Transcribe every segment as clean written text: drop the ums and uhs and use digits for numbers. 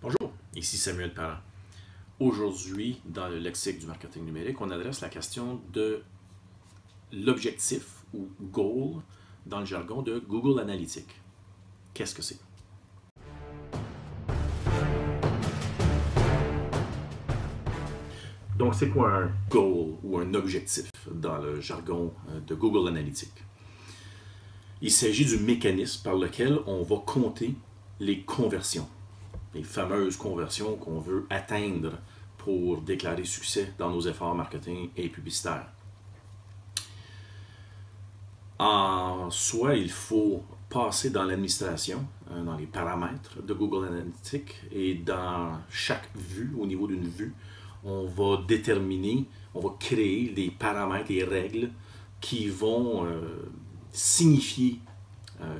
Bonjour, ici Samuel Parent. Aujourd'hui, dans le lexique du marketing numérique, on adresse la question de l'objectif ou goal dans le jargon de Google Analytics. Qu'est-ce que c'est? Donc, c'est quoi un goal ou un objectif dans le jargon de Google Analytics? Il s'agit du mécanisme par lequel on va compter les conversions, les fameuses conversions qu'on veut atteindre pour déclarer succès dans nos efforts marketing et publicitaires. En soi, il faut passer dans l'administration, dans les paramètres de Google Analytics, et dans chaque vue, au niveau d'une vue, on va déterminer, on va créer des paramètres, des règles qui vont signifier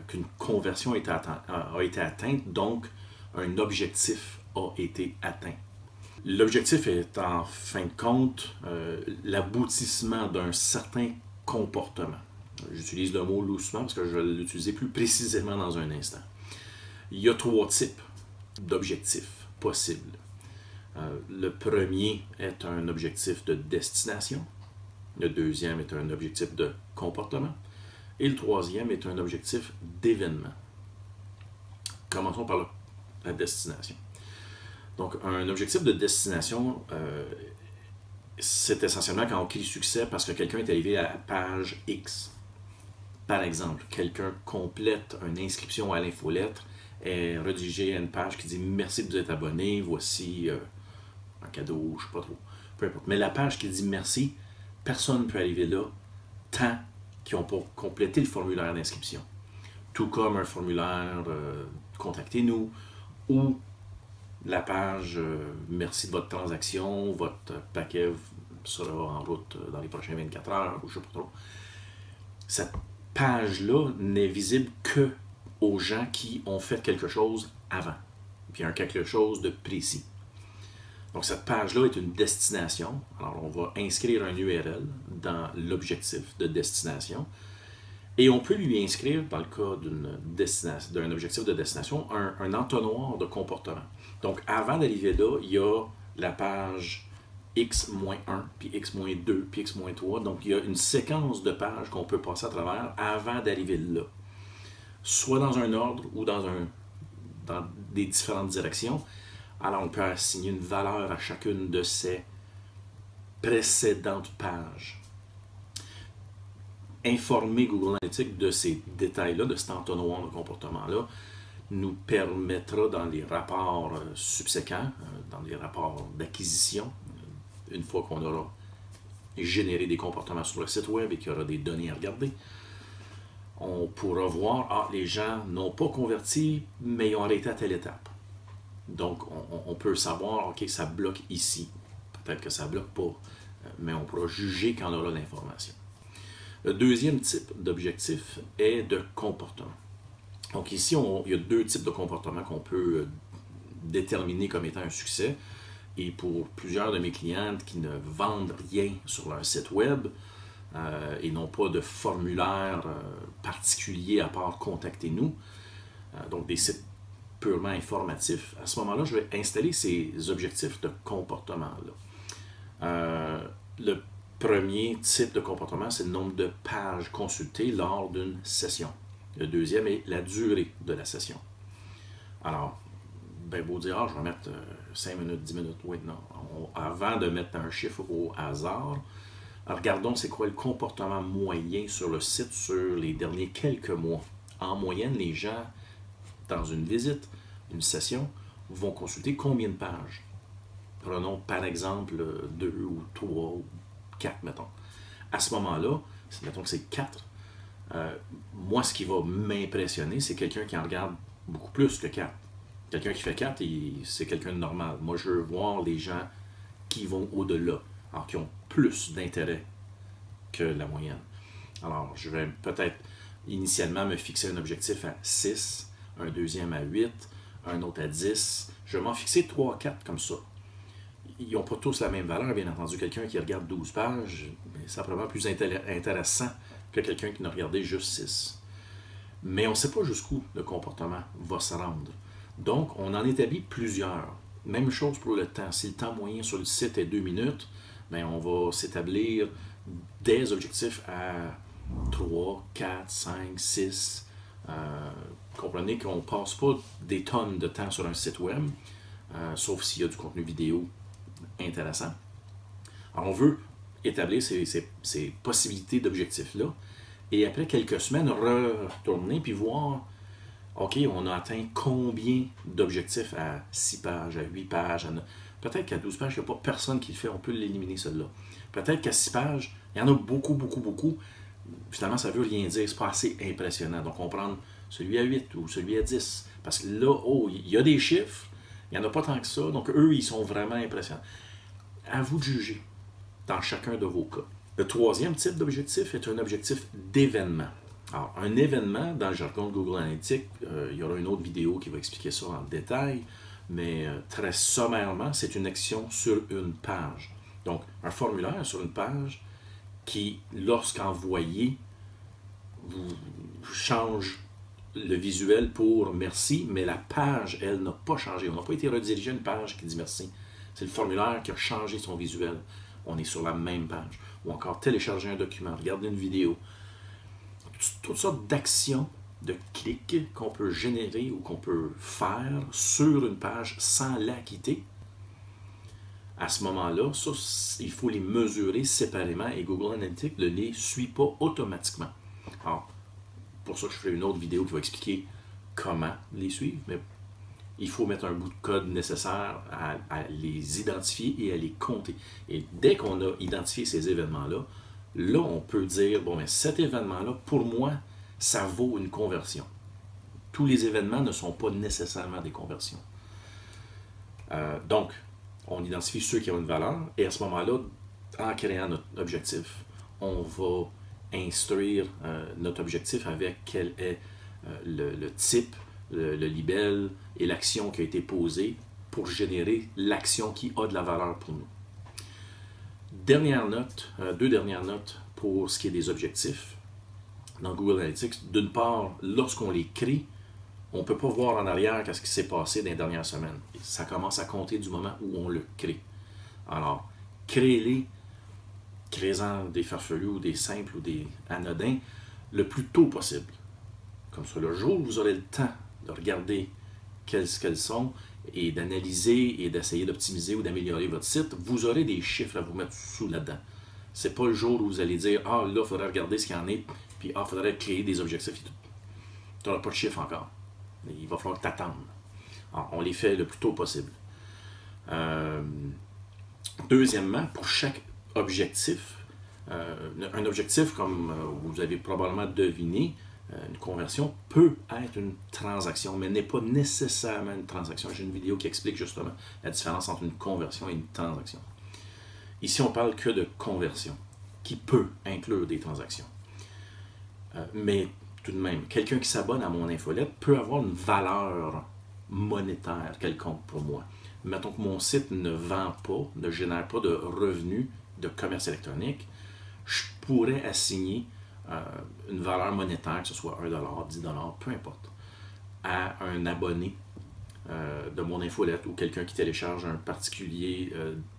qu'une conversion a été atteinte, donc un objectif a été atteint. L'objectif est en fin de compte l'aboutissement d'un certain comportement. J'utilise le mot loussement parce que je vais l'utiliser plus précisément dans un instant. Il y a trois types d'objectifs possibles. Le premier est un objectif de destination. Le deuxième est un objectif de comportement. Et le troisième est un objectif d'événement. Commençons par la destination. Donc, un objectif de destination, c'est essentiellement quand on crie succès parce que quelqu'un est arrivé à la page X. Par exemple, quelqu'un complète une inscription à l'infolettre, est redirigé à une page qui dit « Merci de vous être abonné, voici un cadeau, je ne sais pas trop. » Peu importe. Mais la page qui dit « Merci », personne ne peut arriver là tant qu'ils n'ont pas complété le formulaire d'inscription. Tout comme un formulaire « Contactez-nous » ou la page merci de votre transaction, votre paquet sera en route dans les prochaines 24 heures, ou je ne sais pas trop. Cette page-là n'est visible que aux gens qui ont fait quelque chose avant, puis un quelque chose de précis. Donc cette page-là est une destination. Alors on va inscrire un URL dans l'objectif de destination. Et on peut lui inscrire, dans le cas d'un objectif de destination, un entonnoir de comportement. Donc, avant d'arriver là, il y a la page X-1, puis X-2, puis X-3. Donc, il y a une séquence de pages qu'on peut passer à travers avant d'arriver là. Soit dans un ordre ou dans des différentes directions. Alors, on peut assigner une valeur à chacune de ces précédentes pages. Informer Google Analytics de ces détails-là, de cet entonnoir de comportement-là, nous permettra dans les rapports subséquents, dans les rapports d'acquisition, une fois qu'on aura généré des comportements sur le site web et qu'il y aura des données à regarder, on pourra voir, les gens n'ont pas converti, mais ils ont arrêté à telle étape. Donc, on peut savoir, OK, ça bloque ici. Peut-être que ça ne bloque pas, mais on pourra juger quand on aura l'information. Le deuxième type d'objectif est de comportement. Donc ici, il y a deux types de comportements qu'on peut déterminer comme étant un succès. Et pour plusieurs de mes clientes qui ne vendent rien sur leur site web et n'ont pas de formulaire particulier à part « Contactez-nous », donc des sites purement informatifs, à ce moment-là, je vais installer ces objectifs de comportement-là. Le premier type de comportement, c'est le nombre de pages consultées lors d'une session. Le deuxième est la durée de la session. Alors, ben beau dire, je vais mettre 5 minutes, 10 minutes, oui, non. Avant de mettre un chiffre au hasard, regardons c'est quoi le comportement moyen sur le site sur les derniers quelques mois. En moyenne, les gens, dans une visite, une session, vont consulter combien de pages? Prenons par exemple 2 ou 3 ou 4, mettons. À ce moment-là, mettons que c'est 4, moi, ce qui va m'impressionner, c'est quelqu'un qui en regarde beaucoup plus que 4. Quelqu'un qui fait 4, c'est quelqu'un de normal. Moi, je veux voir les gens qui vont au-delà, alors qui ont plus d'intérêt que la moyenne. Alors, je vais peut-être initialement me fixer un objectif à 6, un deuxième à 8, un autre à 10. Je vais m'en fixer 3 4 comme ça. Ils n'ont pas tous la même valeur, bien entendu. Quelqu'un qui regarde 12 pages, c'est simplement plus intéressant que quelqu'un qui n'a regardé juste 6. Mais on ne sait pas jusqu'où le comportement va se rendre. Donc, on en établit plusieurs. Même chose pour le temps. Si le temps moyen sur le site est 2 minutes, bien, on va s'établir des objectifs à 3, 4, 5, 6. Comprenez qu'on ne passe pas des tonnes de temps sur un site web, sauf s'il y a du contenu vidéo intéressant. Alors, on veut établir ces possibilités d'objectifs-là, et après quelques semaines, retourner puis voir, OK, on a atteint combien d'objectifs à 6 pages, à 8 pages, peut-être qu'à 12 pages, il n'y a pas personne qui le fait, on peut l'éliminer celui-là. Peut-être qu'à 6 pages, il y en a beaucoup, beaucoup, beaucoup. Finalement, ça ne veut rien dire, c'est pas assez impressionnant. Donc, on prend celui à 8 ou celui à 10. Parce que là, il y a des chiffres, il n'y en a pas tant que ça, donc eux, ils sont vraiment impressionnants. À vous de juger dans chacun de vos cas. Le troisième type d'objectif est un objectif d'événement. Alors, un événement, dans le jargon de Google Analytics, il y aura une autre vidéo qui va expliquer ça en détail, mais très sommairement, c'est une action sur une page. Donc, un formulaire sur une page qui, lorsqu'envoyé, vous change le visuel pour merci, mais la page, elle, n'a pas changé. On n'a pas été redirigé à une page qui dit merci. C'est le formulaire qui a changé son visuel. On est sur la même page. Ou encore télécharger un document, regarder une vidéo. Toutes sortes d'actions, de clics qu'on peut générer ou qu'on peut faire sur une page sans la quitter. À ce moment-là, ça, il faut les mesurer séparément et Google Analytics ne les suit pas automatiquement. Alors, pour ça, je ferai une autre vidéo qui va expliquer comment les suivre, mais il faut mettre un bout de code nécessaire à les identifier et à les compter. Et dès qu'on a identifié ces événements-là, là, on peut dire, bon, mais cet événement-là, pour moi, ça vaut une conversion. Tous les événements ne sont pas nécessairement des conversions. Donc, on identifie ceux qui ont une valeur, et à ce moment-là, en créant notre objectif, on va instruire notre objectif avec quel est le type, le libelle et l'action qui a été posée pour générer l'action qui a de la valeur pour nous. Deux dernières notes pour ce qui est des objectifs. Dans Google Analytics, d'une part, lorsqu'on les crée, on ne peut pas voir en arrière qu'est-ce qui s'est passé dans les dernières semaines. Ça commence à compter du moment où on le crée. Alors, créez-les, créez-en des farfelus ou des simples ou des anodins le plus tôt possible. Comme ça, le jour où vous aurez le temps de regarder quelles sont et d'analyser et d'essayer d'optimiser ou d'améliorer votre site, vous aurez des chiffres à vous mettre sous là-dedans. C'est pas le jour où vous allez dire « Ah, là, il faudrait regarder ce qu'il y en est, puis ah, il faudrait créer des objectifs et tout. » Tu n'auras pas de chiffres encore. Il va falloir que tu attendes. Alors, on les fait le plus tôt possible. Deuxièmement, pour chaque objectif, un objectif, comme vous avez probablement deviné, une conversion peut être une transaction, mais n'est pas nécessairement une transaction. J'ai une vidéo qui explique justement la différence entre une conversion et une transaction. Ici, on parle que de conversion, qui peut inclure des transactions. Mais tout de même, quelqu'un qui s'abonne à mon infolette peut avoir une valeur monétaire quelconque pour moi. Mettons que mon site ne vend pas, ne génère pas de revenus de commerce électronique, je pourrais assigner une valeur monétaire, que ce soit 1$, 10$, peu importe, à un abonné de mon infolette ou quelqu'un qui télécharge un particulier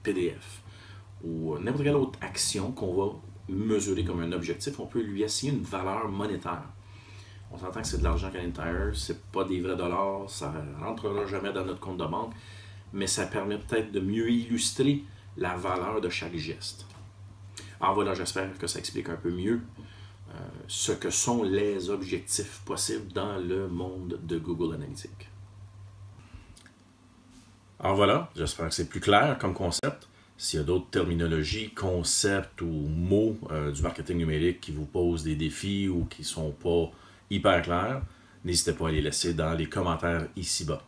PDF ou n'importe quelle autre action qu'on va mesurer comme un objectif, on peut lui assigner une valeur monétaire. On s'entend que c'est de l'argent Canadian Tire, c'est pas des vrais dollars, ça ne rentrera jamais dans notre compte de banque, mais ça permet peut-être de mieux illustrer la valeur de chaque geste. Alors voilà, j'espère que ça explique un peu mieux ce que sont les objectifs possibles dans le monde de Google Analytics. Alors voilà, j'espère que c'est plus clair comme concept. S'il y a d'autres terminologies, concepts ou mots du marketing numérique qui vous posent des défis ou qui ne sont pas hyper clairs, n'hésitez pas à les laisser dans les commentaires ici-bas.